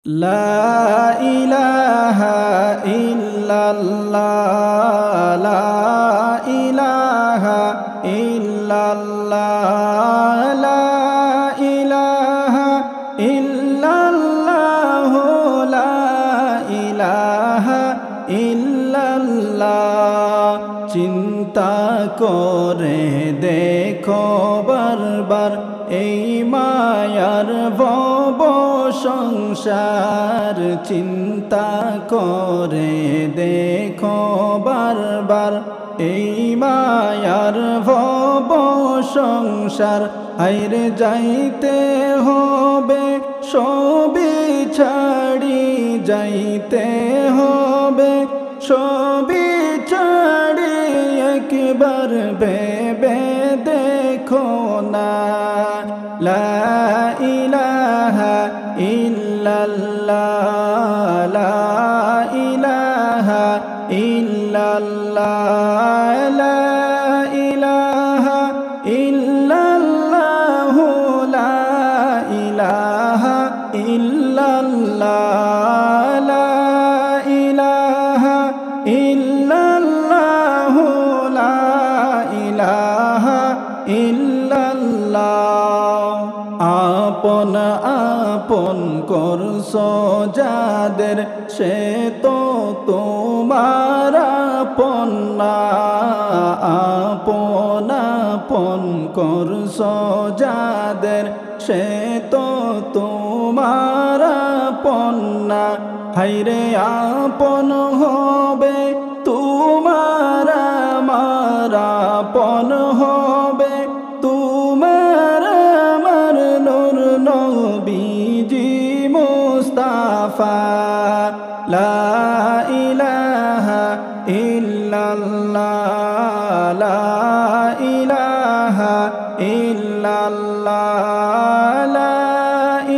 لا إله إلا الله لا إله إلا الله لا إله إلا الله لا إله إلا الله চিন্তা করে দেখো বারবার এই মায়ার ভব সংসার চিন্তা করে দেখো বারবার এই মায়ার ভব সংসার আইরে যাইতে হবে সবই ছাড়ি যাইতে হবে সবই ছাড়ি একবার ভেবে দেখো না লা ইলাহা ইল্লাল্লাহ লা ইলাহা ইল্লাল্লাহ লা ইলাহা ইল্লাল্লাহ লা ইলাহা ইল্লাল্লাহ লা ইলাহা ইল্লাল্লাহ লা ইলাহা ইল্লাল্লাহ আপন আপন করছো যাদের সে তো তোমার আপন না আপন আপন করছো যাদের সে তো তোমার আপন না হায়রে আপন হবে তোমার আমার আপন হবে তোমার আমার নূর নবীজি মুস্তাফা লা ইলাহা ইল্লাল্লাহ লা ইলাহা ইল্লাল্লাহ লা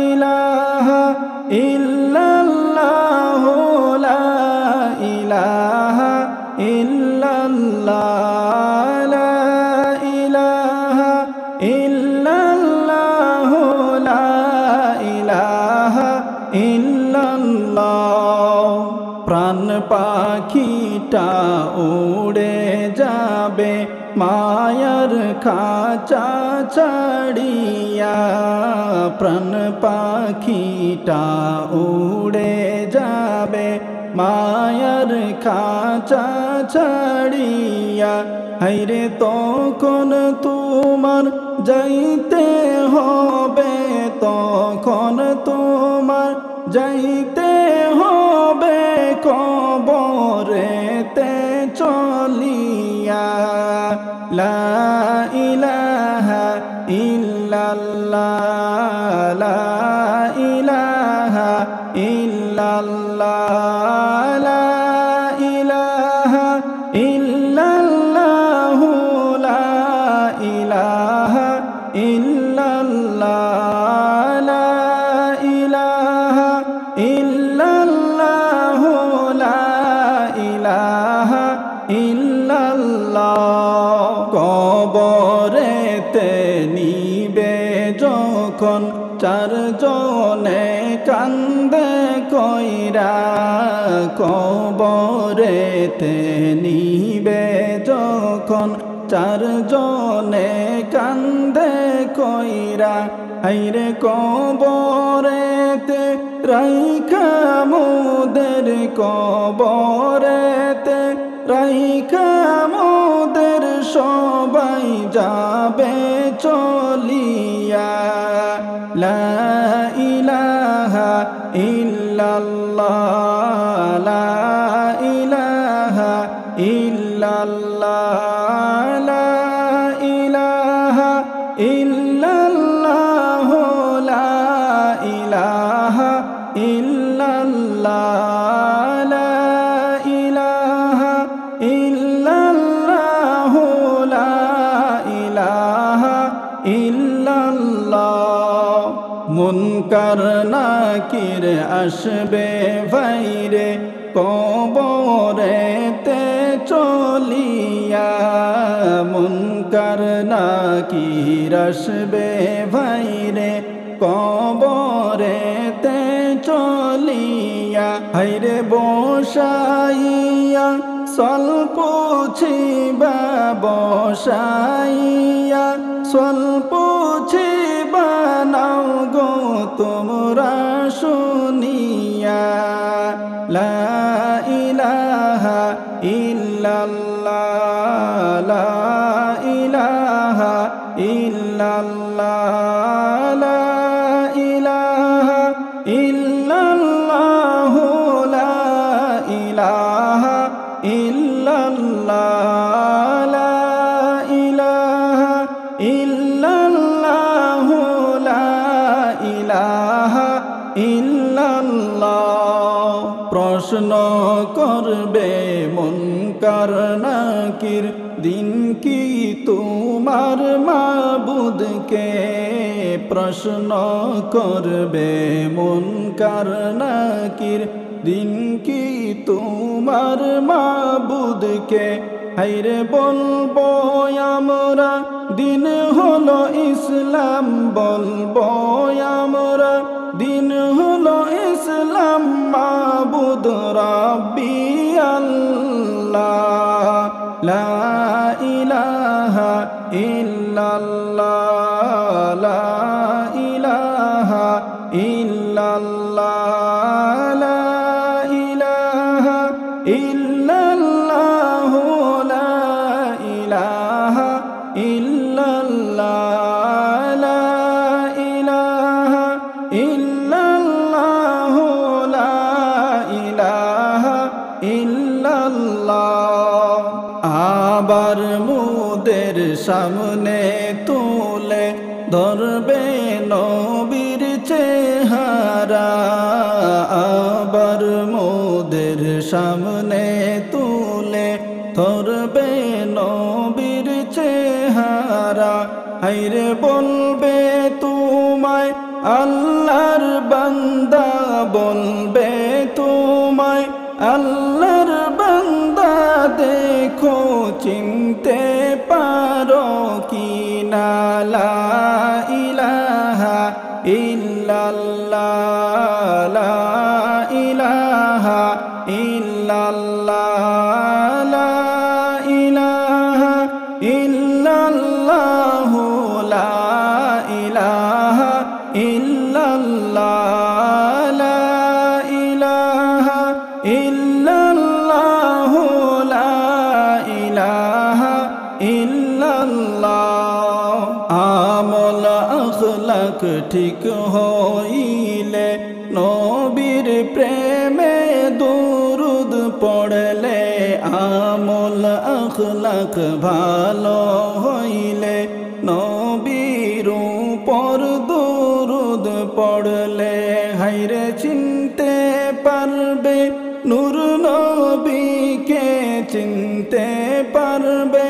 ইলাহা ইল্লাল্লাহ লা ইলাহা ইল্লাল্লাহ লা ইলাহা ইল্লাল্লাহ লা ইলাহা ইল্লাল্লাহ প্রাণ পাখিটা উড়ে যাবে মায়ার খাঁচা ছাড়িয়া প্রাণ পাখিটা উড়ে যাবে মায়ার খাঁচা ছাড়িয়া হায়রে তখন তোমার যাইতে হবে তখন তোমার যাইতে হবে কবরেতে চলিয়া লা ইলাহা ইল্লাল্লাহ লা ইলাহা ইল্লাল্লাহ লা ইলাহা ইল্লাল্লাহ লা ইলাহা ইল্লাল্লাহ লা ইলাহা ইল্লাল্লাহ লা ইলাহা ইল্লাল্লাহ কবরেতে নিবে যখন চারজনে কান্দে কইরা কবরেতে নিবে যখন চারজনে কান্দে কইরা হায়রে কবরেতে রাইখা মোদের কবরেতে রাইখা মোদের সবাই যাবে চলিয়া লা ইলাহা ইল্লাল্লাহ লা ইলাহা ইল্লাল্লাহ লা ইলাহা ইল্লাল্লাহ লা ইলাহা ইল্লাল্লাহ লা ইলাহা ইল্লাল্লাহ লা ইলাহা ইল্লাল্লাহ মুনকার নাকির আসবে ভাইরে কবরেতে চলিয়া মুনকার নাকির আসবে ভাইরে কবরেতে চলিয়া হাইরে বসাইয়া স্বল্প ছিবা বসাইয়া স্বল্প ছিবা নাও গো তোমরা শুনিয়া লা ইলাহা ইল্লাল্লাহ লা ইলাহা ইল্লাল্লাহ লা ইলাহা ইল্লাল্লাহ লা ইলাহা ইল্লাল্লাহ লা ইলাহা ইল্লাল্লাহ লা ইলাহা ইল্লাল্লাহ প্রশ্ন করবে মুনকার নাকির দিন কি তোমার মাবুদকে প্রশ্ন করবে মুনকার নাকির দিন কি তোমার মাবুদকে হাইরে বলবো আমরা দিন হলো ইসলাম বলবো আমরা দিন হলো ইসলাম মাবুদ রাব্বি আল্লাহ লা ইলাহা ইল্লাল্লাহ লা ইলাহা ইল্লাল্লাহ লা ইলাহা ইল্লাল্লাহ লা ইলাহা ইল্লাল্লাহ লা ইলাহা ইল্লাল্লাহ লা ইলাহা ইল্লাল্লাহ আবার মুদের সামনে তুলে ধরবে নবীর চেহারা আবার মুদের সামনে তুলে ধরবে নবীর চেহারা হাইরে বলবে তোমায় আল্লাহর বান্দা বলবে তোমায় আল্লাহর বান্দা দেখো চিনতে পারো কি না লা ইলাহা ইল্লাল্লাহ লা ইলাহা ইল্লাল্লাহ লা ইলাহা ইল্লাল্লাহ লা ইলাহা ইল্লাল্লাহ লা ইলাহা ইল্লাল্লাহ লা ইলাহা ইল্লাল্লাহ আমল আখলাক ঠিক হইলে নবীর প্রেমে দুরুদ পড়লে আমল আখলাক ভালো হইলে নবীর উপর দুরুদ পড়লে হাইরে চিনতে পারবে নূর নবীকে চিনতে পারবে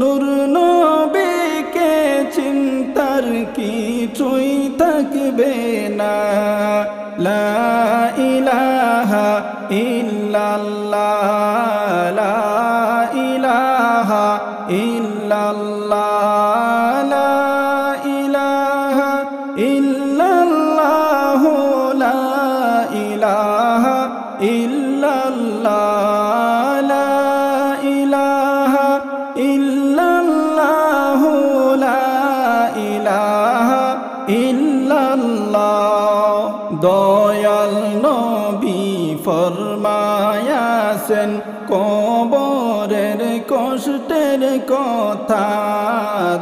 নূর নবীকে চিন্তার কিছুই থাকবে না লা ইলাহা ইল্লাল্লাহ লা ইলাহা ইল্লাল্লাহ লা ইলাহা ইল্লাল্লাহ লা ইলাহা ইল্লাল্লাহ লা ইলাহা ইল্লাল্লাহ লা ইলাহা ইল্লাল্লাহ দয়াল নবী ফরমায়াছেন কবরের কষ্টের কথা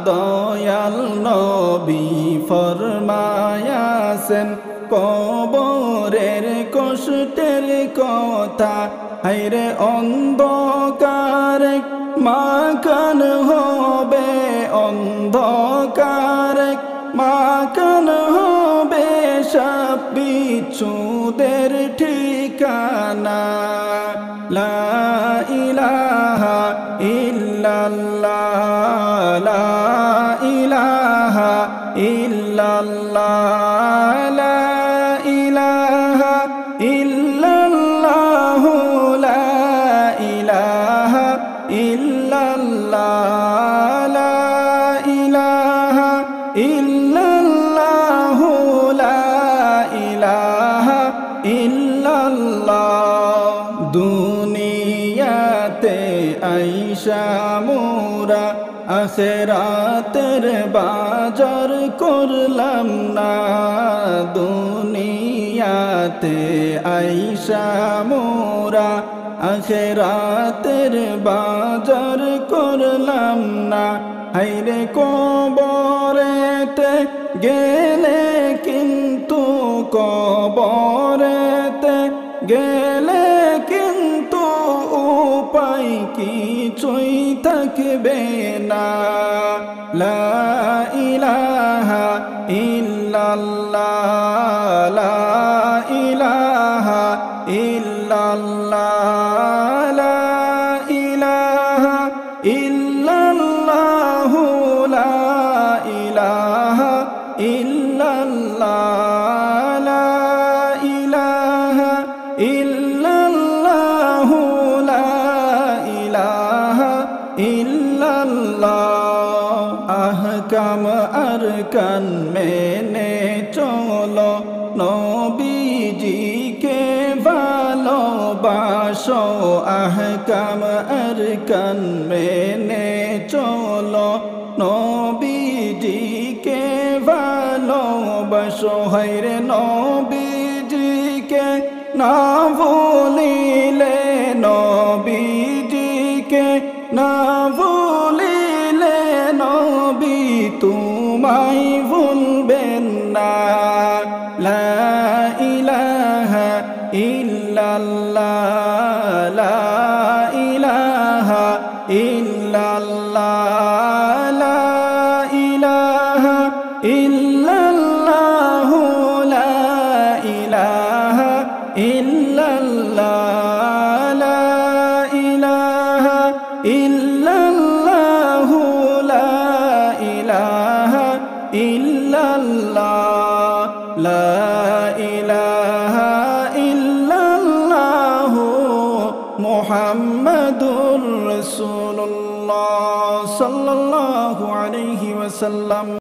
দয়াল নবী ফরমায়াছেন কবরের কষ্টের কথা হাইরে অন্ধকার মাকান হবে অন্ধকার মাকান হবে সব বিচ্ছুদের ঠিকানা লা ইলাহা ইল্লাল্লাহ লা ইলাহা ইল্লাল্লাহ লা ইলাহা ইল্লাল্লাহ লা ইলাহা ইল্লাল্লাহ লা ইলাহা ইল্লাল্লাহ লা ইলাহা ইল্লাল্লাহ। দুনিয়াতে আইসা মোরা আখিরাতের বাজার করলাম না, দুনিয়াতে আইসা মোরা আখিরাতের বাজার করলাম না। হায়রে কবরেতে গেলে কিন্তু, কবরেতে গেলে কিন্তু উপায় কিছুই থাকবে না। লা ইলাহা ইল্লাল্লাহ, লা ইলাহা ইল্লাল্লাহ, লা ইলাহা ইল্লাল্লাহ, লা ইলাহা ইল্লাল্লাহ, লা ইলাহা ইল্লাল্লাহ, লা ইলাহা ইল্লাল্লাহ। আহকাম আরকান মেনে চলো, নবীজিকে ভালোবাসো। আহকাম আরকান মেনে চলো, নবীজিকে ভালোবাসো। হায়রে নবীজিকে না ভুলিলে, নবীজিকে না ভুলিলে নবী তোমায় ভুলবেন না। লা ইলাহা ইল্লাল্লাহ, লা ইলাহা ইল্লাল্লাহ, লা ইলাহা ইল্লাল্লাহ, লা ইলাহা ইল্লাল্লাহ, লা ইলাহা ইল্লাল্লাহ, লা ইলাহা ইল্লাল্লাহ, লা ইলাহা ইল্লাল্লাহ মুহাম্মাদুর রাসূলুল্লাহ সাল্লাল্লাহু আলাইহি ওয়াসাল্লাম।